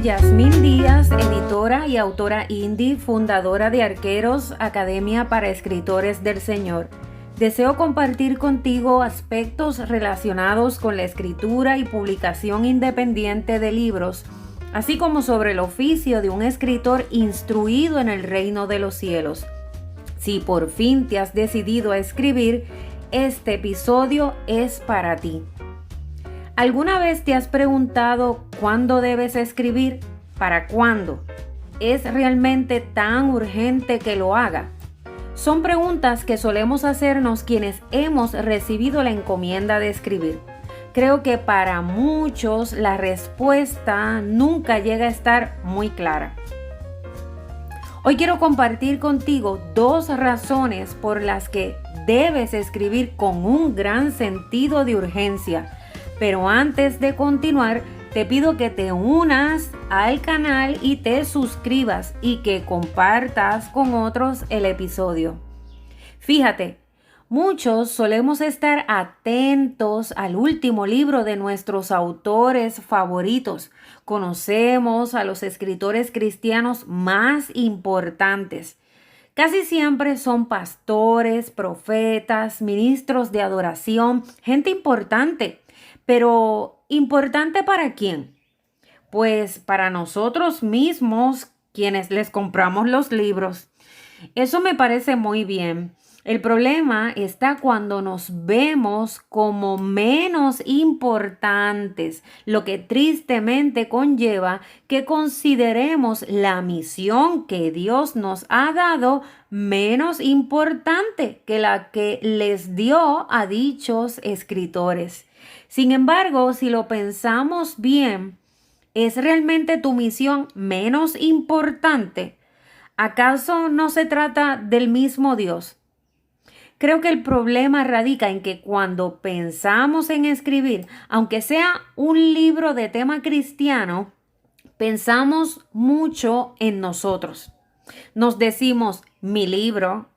soy Yasmín Díaz, editora y autora indie, fundadora de Arqueros, Academia para Escritores del Señor. Deseo compartir contigo aspectos relacionados con la escritura y publicación independiente de libros, así como sobre el oficio de un escritor instruido en el reino de los cielos. Si por fin te has decidido a escribir, este episodio es para ti. ¿Alguna vez te has preguntado cuándo debes escribir? ¿Para cuándo? ¿Es realmente tan urgente que lo haga? Son preguntas que solemos hacernos quienes hemos recibido la encomienda de escribir. Creo que para muchos la respuesta nunca llega a estar muy clara. Hoy quiero compartir contigo 2 razones por las que debes escribir con un gran sentido de urgencia. Pero antes de continuar, te pido que te unas al canal y te suscribas y que compartas con otros el episodio. Fíjate, muchos solemos estar atentos al último libro de nuestros autores favoritos. Conocemos a los escritores cristianos más importantes. Casi siempre son pastores, profetas, ministros de adoración, gente importante. Pero, ¿importante para quién? Pues para nosotros mismos, quienes les compramos los libros. Eso me parece muy bien. El problema está cuando nos vemos como menos importantes, lo que tristemente conlleva que consideremos la misión que Dios nos ha dado menos importante que la que les dio a dichos escritores. Sin embargo, si lo pensamos bien, ¿es realmente tu misión menos importante? ¿Acaso no se trata del mismo Dios? Creo que el problema radica en que cuando pensamos en escribir, aunque sea un libro de tema cristiano, pensamos mucho en nosotros. Nos decimos, mi libro,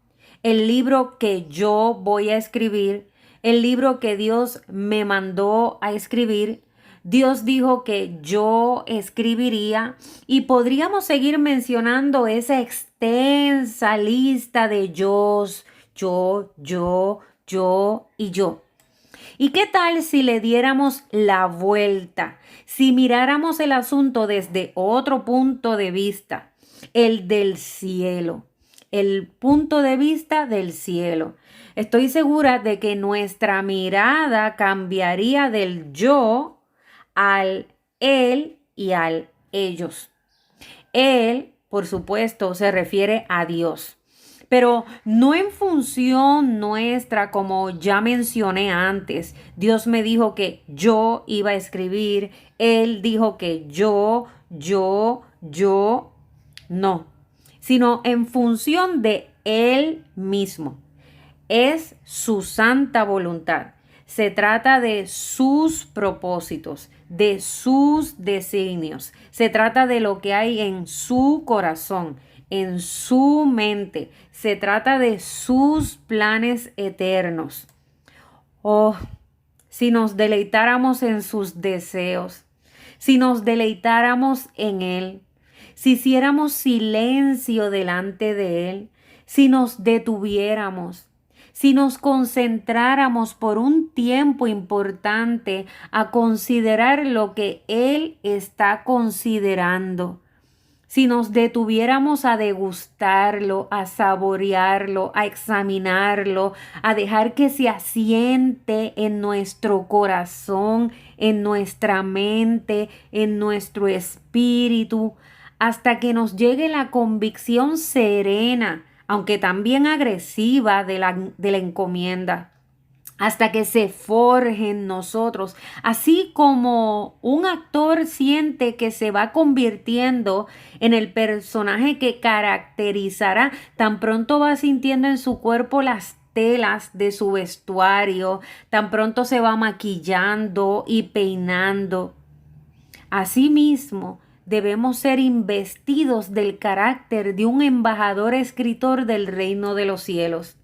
el libro que yo voy a escribir, el libro que Dios me mandó a escribir, Dios dijo que yo escribiría y podríamos seguir mencionando esa extensa lista de yo y yo. ¿Y qué tal si le diéramos la vuelta? Si miráramos el asunto desde otro punto de vista, el del cielo, el punto de vista del cielo. Estoy segura de que nuestra mirada cambiaría del yo al él y al ellos. Él, por supuesto, se refiere a Dios, pero no en función nuestra, como ya mencioné antes. Dios me dijo que yo iba a escribir, Él dijo que yo, no, sino en función de Él mismo. Es su santa voluntad. Se trata de sus propósitos, de sus designios. Se trata de lo que hay en su corazón, en su mente. Se trata de sus planes eternos. Oh, si nos deleitáramos en sus deseos, si nos deleitáramos en Él, si hiciéramos silencio delante de Él, si nos detuviéramos, si nos concentráramos por un tiempo importante a considerar lo que Él está considerando, si nos detuviéramos a degustarlo, a saborearlo, a examinarlo, a dejar que se asiente en nuestro corazón, en nuestra mente, en nuestro espíritu, hasta que nos llegue la convicción serena, aunque también agresiva de la encomienda, hasta que se forje en nosotros, así como un actor siente que se va convirtiendo en el personaje que caracterizará, tan pronto va sintiendo en su cuerpo las telas de su vestuario, tan pronto se va maquillando y peinando. Asimismo, debemos ser investidos del carácter de un embajador escritor del reino de los cielos.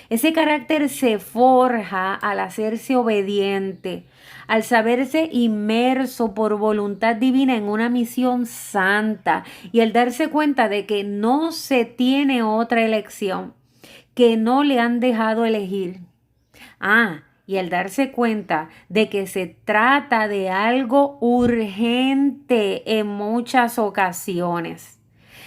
Ese carácter se forja al hacerse obediente, al saberse inmerso por voluntad divina en una misión santa y al darse cuenta de que no se tiene otra elección, que no le han dejado elegir. Y al darse cuenta de que se trata de algo urgente en muchas ocasiones.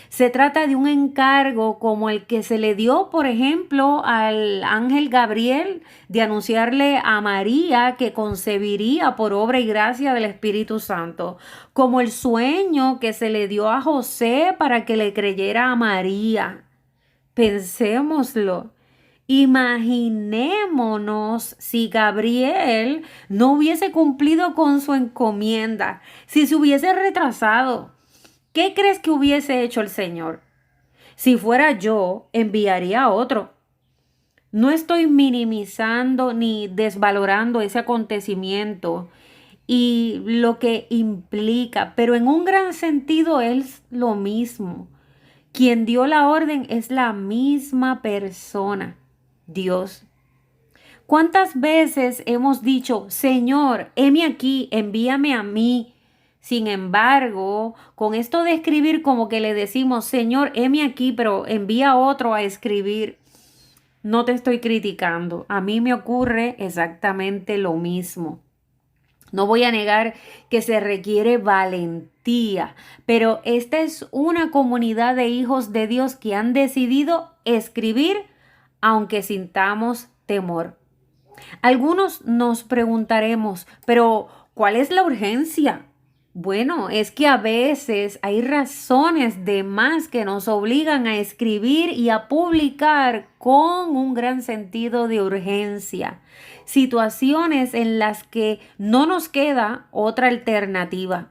Se trata de un encargo como el que se le dio, por ejemplo, al ángel Gabriel de anunciarle a María que concebiría por obra y gracia del Espíritu Santo, como el sueño que se le dio a José para que le creyera a María. Pensémoslo. Imaginémonos si Gabriel no hubiese cumplido con su encomienda, si se hubiese retrasado. ¿Qué crees que hubiese hecho el Señor? Si fuera yo, enviaría a otro. No estoy minimizando ni desvalorando ese acontecimiento y lo que implica, pero en un gran sentido es lo mismo. Quien dio la orden es la misma persona, Dios. ¿Cuántas veces hemos dicho, Señor, heme aquí, envíame a mí? Sin embargo, con esto de escribir como que le decimos, Señor, heme aquí, pero envía a otro a escribir. No te estoy criticando. A mí me ocurre exactamente lo mismo. No voy a negar que se requiere valentía, pero esta es una comunidad de hijos de Dios que han decidido escribir aunque sintamos temor. Algunos nos preguntaremos, pero ¿cuál es la urgencia? Bueno, es que a veces hay razones de más que nos obligan a escribir y a publicar con un gran sentido de urgencia. Situaciones en las que no nos queda otra alternativa.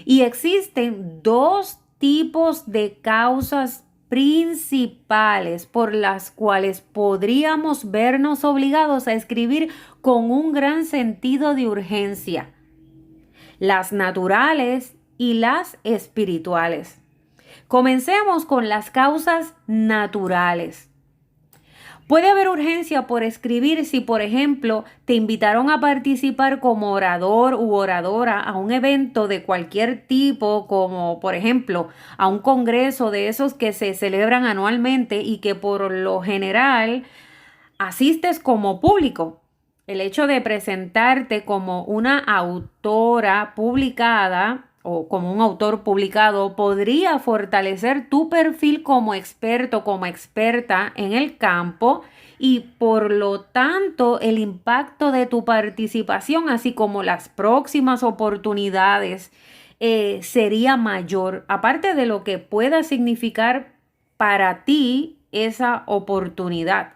Y existen dos tipos de causas principales por las cuales podríamos vernos obligados a escribir con un gran sentido de urgencia: las naturales y las espirituales. Comencemos con las causas naturales. Puede haber urgencia por escribir si, por ejemplo, te invitaron a participar como orador u oradora a un evento de cualquier tipo, como por ejemplo a un congreso de esos que se celebran anualmente y que por lo general asistes como público. El hecho de presentarte como una autora publicada o como un autor publicado podría fortalecer tu perfil como experto, como experta en el campo y por lo tanto el impacto de tu participación, así como las próximas oportunidades, sería mayor, aparte de lo que pueda significar para ti esa oportunidad.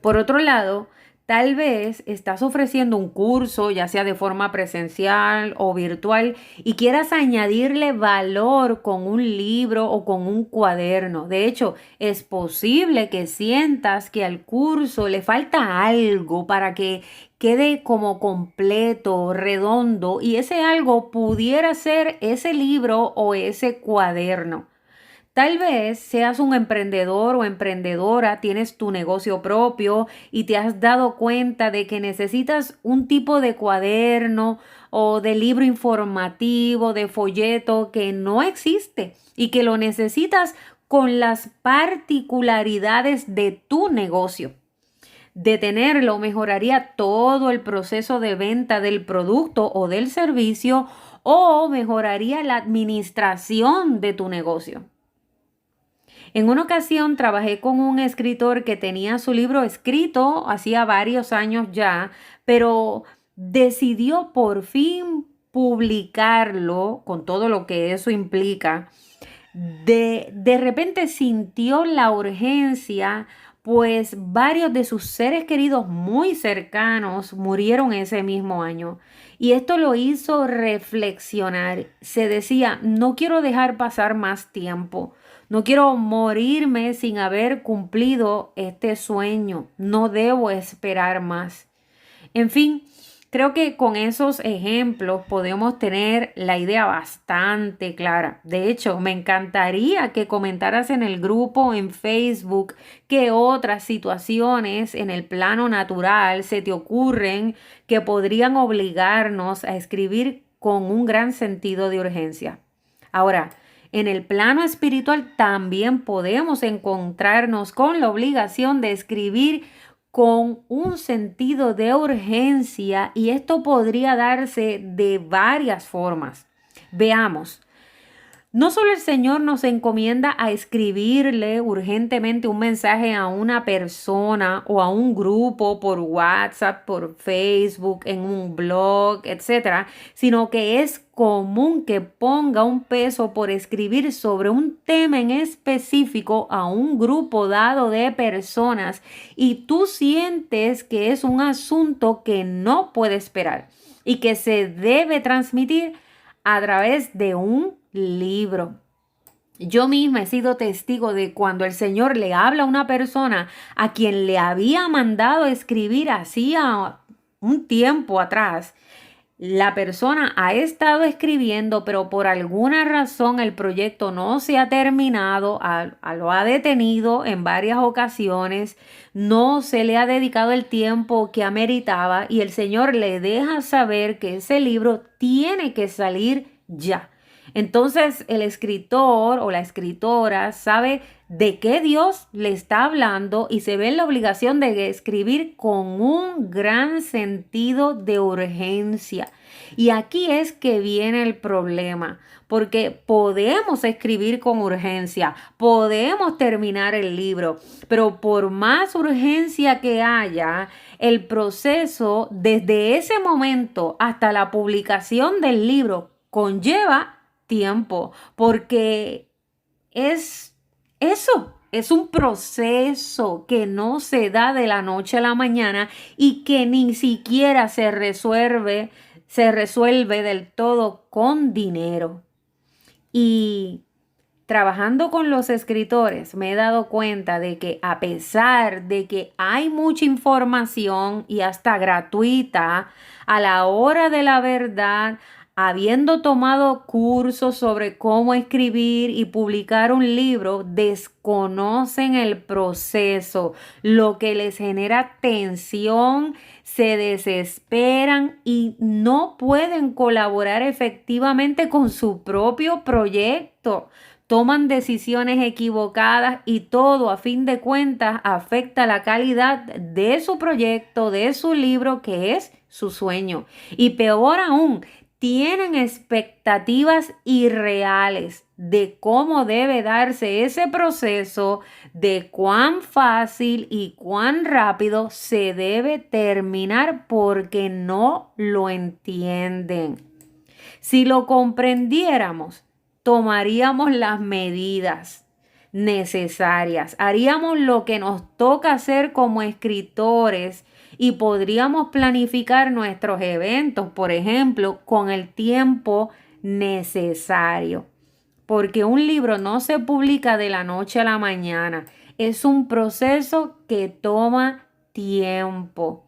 Por otro lado, tal vez estás ofreciendo un curso, ya sea de forma presencial o virtual, y quieras añadirle valor con un libro o con un cuaderno. De hecho, es posible que sientas que al curso le falta algo para que quede como completo, redondo, y ese algo pudiera ser ese libro o ese cuaderno. Tal vez seas un emprendedor o emprendedora, tienes tu negocio propio y te has dado cuenta de que necesitas un tipo de cuaderno o de libro informativo, de folleto que no existe y que lo necesitas con las particularidades de tu negocio. De tenerlo mejoraría todo el proceso de venta del producto o del servicio o mejoraría la administración de tu negocio. En una ocasión trabajé con un escritor que tenía su libro escrito hacía varios años ya, pero decidió por fin publicarlo con todo lo que eso implica. De repente sintió la urgencia, pues varios de sus seres queridos muy cercanos murieron ese mismo año. Y esto lo hizo reflexionar. Se decía, no quiero dejar pasar más tiempo. No quiero morirme sin haber cumplido este sueño. No debo esperar más. En fin, Creo que con esos ejemplos podemos tener la idea bastante clara. De hecho, me encantaría que comentaras en el grupo en Facebook qué otras situaciones en el plano natural se te ocurren que podrían obligarnos a escribir con un gran sentido de urgencia. Ahora, en el plano espiritual también podemos encontrarnos con la obligación de escribir con un sentido de urgencia, y esto podría darse de varias formas. Veamos. No solo el Señor nos encomienda a escribirle urgentemente un mensaje a una persona o a un grupo por WhatsApp, por Facebook, en un blog, etcétera, sino que es común que ponga un peso por escribir sobre un tema en específico a un grupo dado de personas, y tú sientes que es un asunto que no puede esperar y que se debe transmitir a través de un libro. Yo misma he sido testigo de cuando el Señor le habla a una persona a quien le había mandado escribir hacía un tiempo atrás. La persona ha estado escribiendo, pero por alguna razón el proyecto no se ha terminado, lo ha detenido en varias ocasiones, no se le ha dedicado el tiempo que ameritaba, y el Señor le deja saber que ese libro tiene que salir ya. Entonces el escritor o la escritora sabe de qué Dios le está hablando y se ve en la obligación de escribir con un gran sentido de urgencia. Y aquí es que viene el problema, porque podemos escribir con urgencia, podemos terminar el libro, pero por más urgencia que haya, el proceso desde ese momento hasta la publicación del libro conlleva tiempo, porque es eso, es un proceso que no se da de la noche a la mañana y que ni siquiera se resuelve del todo con dinero. Y trabajando con los escritores me he dado cuenta de que a pesar de que hay mucha información y hasta gratuita, a la hora de la verdad, habiendo tomado cursos sobre cómo escribir y publicar un libro, desconocen el proceso, lo que les genera tensión, se desesperan y no pueden colaborar efectivamente con su propio proyecto. Toman decisiones equivocadas y todo, a fin de cuentas, afecta la calidad de su proyecto, de su libro, que es su sueño. Y peor aún, tienen expectativas irreales de cómo debe darse ese proceso, de cuán fácil y cuán rápido se debe terminar, porque no lo entienden. Si lo comprendiéramos, tomaríamos las medidas necesarias, haríamos lo que nos toca hacer como escritores y podríamos planificar nuestros eventos, por ejemplo, con el tiempo necesario. Porque un libro no se publica de la noche a la mañana, es un proceso que toma tiempo.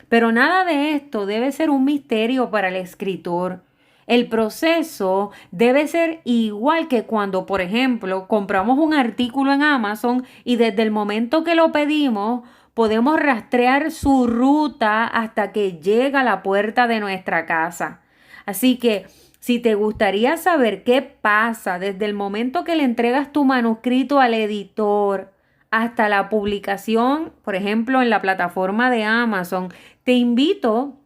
Pero nada de esto debe ser un misterio para el escritor. El proceso debe ser igual que cuando, por ejemplo, compramos un artículo en Amazon y desde el momento que lo pedimos, podemos rastrear su ruta hasta que llega a la puerta de nuestra casa. Así que, si te gustaría saber qué pasa desde el momento que le entregas tu manuscrito al editor hasta la publicación, por ejemplo, en la plataforma de Amazon, te invito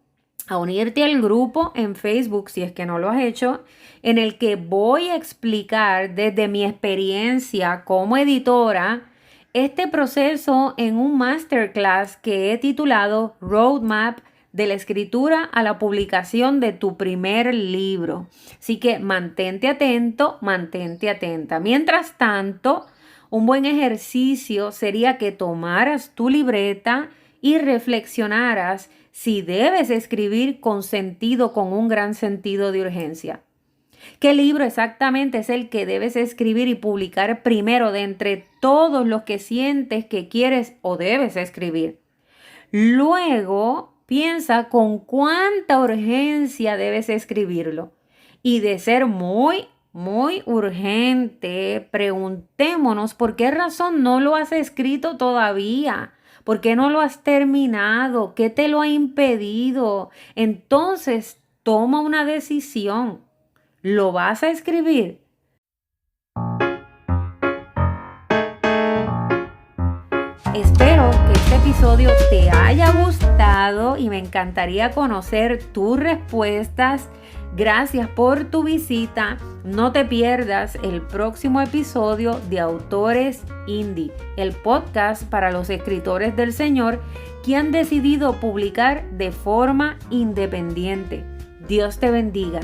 a unirte al grupo en Facebook, si es que no lo has hecho, en el que voy a explicar desde mi experiencia como editora este proceso en un masterclass que he titulado Roadmap de la escritura a la publicación de tu primer libro. Así que mantente atento, mantente atenta. Mientras tanto, un buen ejercicio sería que tomaras tu libreta y reflexionaras si debes escribir con sentido, con un gran sentido de urgencia. ¿Qué libro exactamente es el que debes escribir y publicar primero de entre todos los que sientes que quieres o debes escribir? Luego, piensa con cuánta urgencia debes escribirlo. Y de ser muy urgente, preguntémonos por qué razón no lo has escrito todavía. ¿Por qué no lo has terminado? ¿Qué te lo ha impedido? Entonces, toma una decisión. ¿Lo vas a escribir? Espero que este episodio te haya gustado y me encantaría conocer tus respuestas. Gracias por tu visita. No te pierdas el próximo episodio de Autores Indie, el podcast para los escritores del Señor que han decidido publicar de forma independiente. Dios te bendiga.